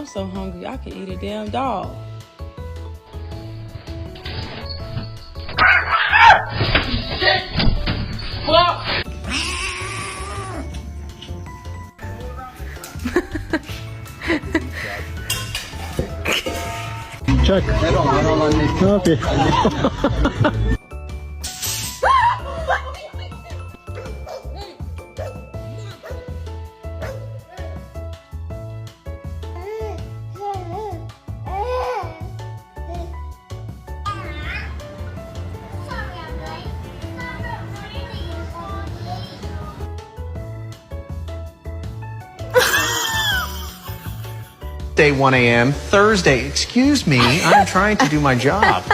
I'm so hungry, I could eat a damn dog. Çak. Ne yapıyor? Day 1 a.m. Thursday. Excuse me, I'm trying to do my job.